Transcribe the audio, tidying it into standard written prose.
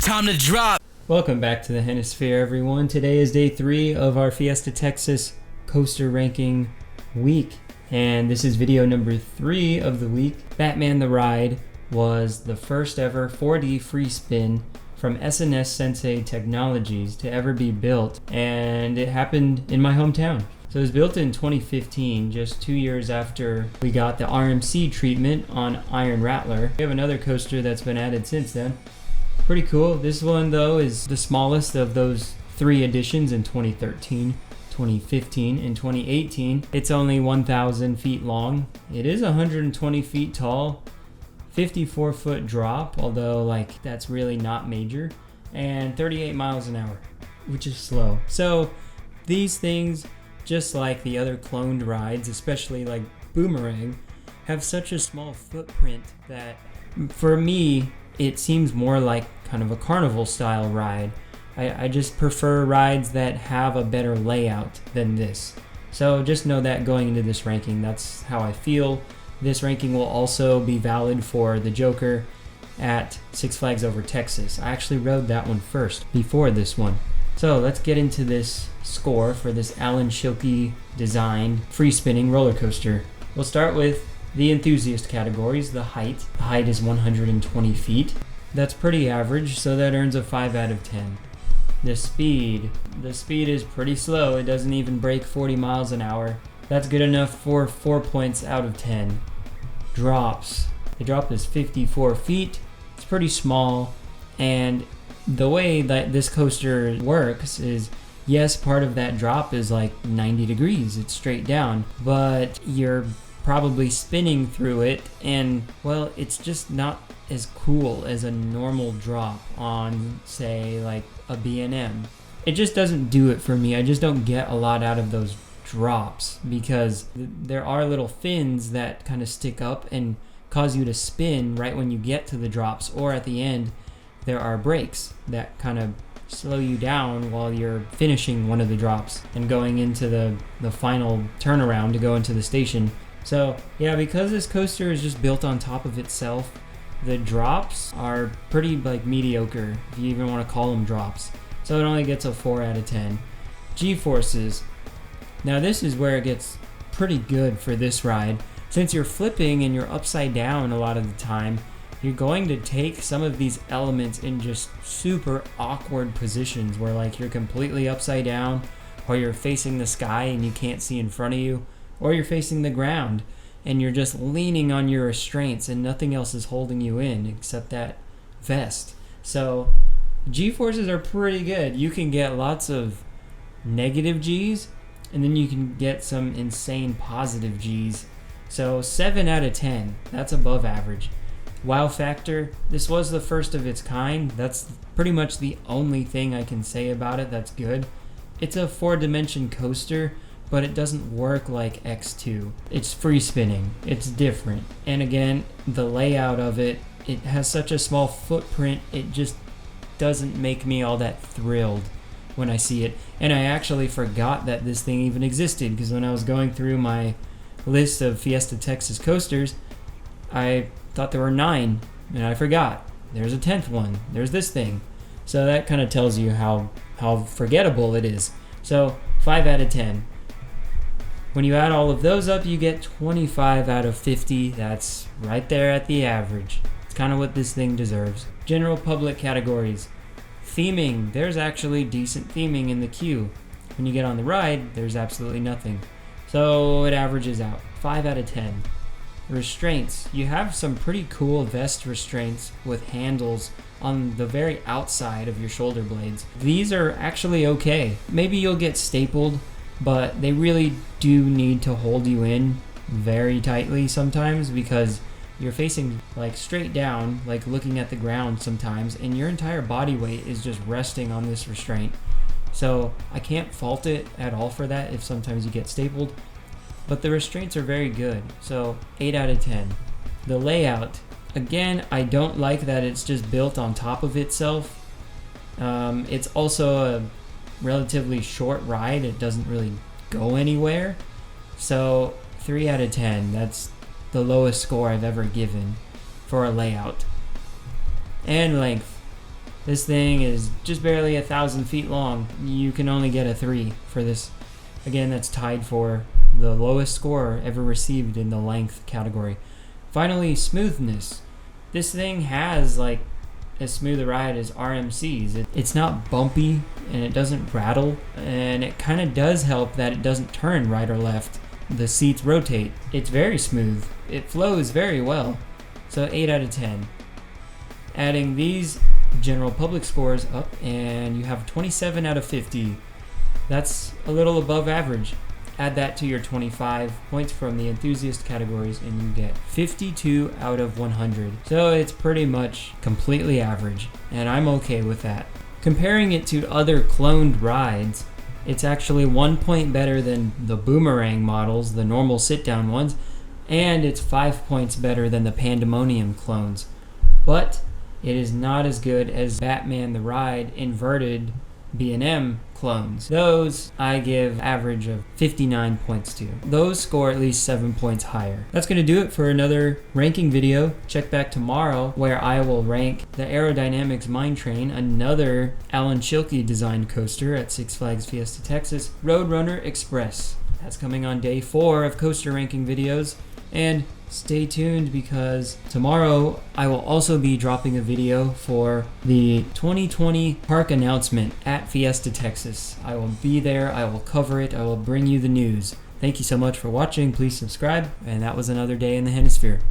time to drop. Welcome back to the Hennisphere, everyone. Today is day 3 of our Fiesta, Texas coaster ranking week. And this is video number 3 of the week. Batman the Ride was the first ever 4D free spin from SNS Sensei Technologies to ever be built. And it happened in my hometown. So it was built in 2015, just 2 years after we got the RMC treatment on Iron Rattler. We have another coaster that's been added since then. Pretty cool. This one, though, is the smallest of those 3 additions in 2013, 2015, and 2018. It's only 1,000 feet long. It is 120 feet tall, 54-foot drop, although, that's really not major, and 38 miles an hour, which is slow. So these things, just like the other cloned rides, especially like Boomerang, have such a small footprint that, for me, it seems more like kind of a carnival style ride. I just prefer rides that have a better layout than this. So just know that going into this ranking, that's how I feel. This ranking will also be valid for the Joker at Six Flags Over Texas. I actually rode that one first before this one. So let's get into this score for this Alan Schilke designed free spinning roller coaster. We'll start with the enthusiast categories. The height is 120 feet. That's pretty average, so that earns a 5 out of 10. The speed is pretty slow. It doesn't even break 40 miles an hour. That's good enough for 4 points out of 10. Drops. The drop is 54 feet. It's pretty small, and the way that this coaster works is, yes, part of that drop is like 90 degrees. It's straight down, but you're probably spinning through it, and, well, it's just not as cool as a normal drop on, say, like a B&M. It just doesn't do it for me. I just don't get a lot out of those drops because there are little fins that kind of stick up and cause you to spin right when you get to the drops, or at the end there are brakes that kind of slow you down while you're finishing one of the drops and going into the final turnaround to go into the station. So yeah, because this coaster is just built on top of itself, the drops are pretty mediocre, if you even want to call them drops. So it only gets a 4 out of 10. G-forces. Now this is where it gets pretty good for this ride. Since you're flipping and you're upside down a lot of the time, you're going to take some of these elements in just super awkward positions where you're completely upside down, or you're facing the sky and you can't see in front of you, or you're facing the ground and you're just leaning on your restraints and nothing else is holding you in except that vest. So G-forces are pretty good. You can get lots of negative G's, and then you can get some insane positive G's. So 7 out of 10, that's above average. Wow factor, this was the first of its kind. That's pretty much the only thing I can say about it that's good. It's a 4-dimension coaster, but it doesn't work like X2. It's free spinning, it's different. And again, the layout of it has such a small footprint, it just doesn't make me all that thrilled when I see it. And I actually forgot that this thing even existed, because when I was going through my list of Fiesta Texas coasters, I thought there were 9, and I forgot. There's a 10th one. There's this thing. So that kind of tells you how forgettable it is. So 5 out of 10. When you add all of those up, you get 25 out of 50. That's right there at the average. It's kind of what this thing deserves. General public categories. Theming. There's actually decent theming in the queue. When you get on the ride, there's absolutely nothing. So it averages out. 5 out of 10. Restraints. You have some pretty cool vest restraints with handles on the very outside of your shoulder blades. These are actually okay. Maybe you'll get stapled, but they really do need to hold you in very tightly sometimes, because you're facing straight down, looking at the ground sometimes, and your entire body weight is just resting on this restraint. So I can't fault it at all for that if sometimes you get stapled, but the restraints are very good. So 8 out of 10. The layout, again, I don't like that it's just built on top of itself. It's also a relatively short ride. It doesn't really go anywhere. So 3 out of 10. That's the lowest score I've ever given for a layout. And length. This thing is just barely 1,000 feet long. You can only get a 3 for this. Again, that's tied for the lowest score ever received in the length category. Finally, smoothness. This thing has like as smooth a ride as RMC's. It's not bumpy and it doesn't rattle, and it kind of does help that it doesn't turn right or left. The seats rotate. It's very smooth. It flows very well. So 8 out of 10. Adding these general public scores up, and you have 27 out of 50. That's a little above average. Add that to your 25 points from the enthusiast categories and you get 52 out of 100. So it's pretty much completely average, and I'm okay with that. Comparing it to other cloned rides, it's actually 1 point better than the Boomerang models, the normal sit-down ones, and it's 5 points better than the Pandemonium clones. But it is not as good as Batman the Ride inverted B&M clones. Those I give average of 59 points to. Those score at least 7 points higher. That's going to do it for another ranking video. Check back tomorrow where I will rank the Aerodynamics Mine Train, another Alan Schilke designed coaster at Six Flags Fiesta, Texas, Roadrunner Express. That's coming on day 4 of coaster ranking videos. And stay tuned because tomorrow I will also be dropping a video for the 2020 park announcement at Fiesta, Texas. I will be there, I will cover it, I will bring you the news. Thank you so much for watching, please subscribe, and that was another day in the Hennisphere.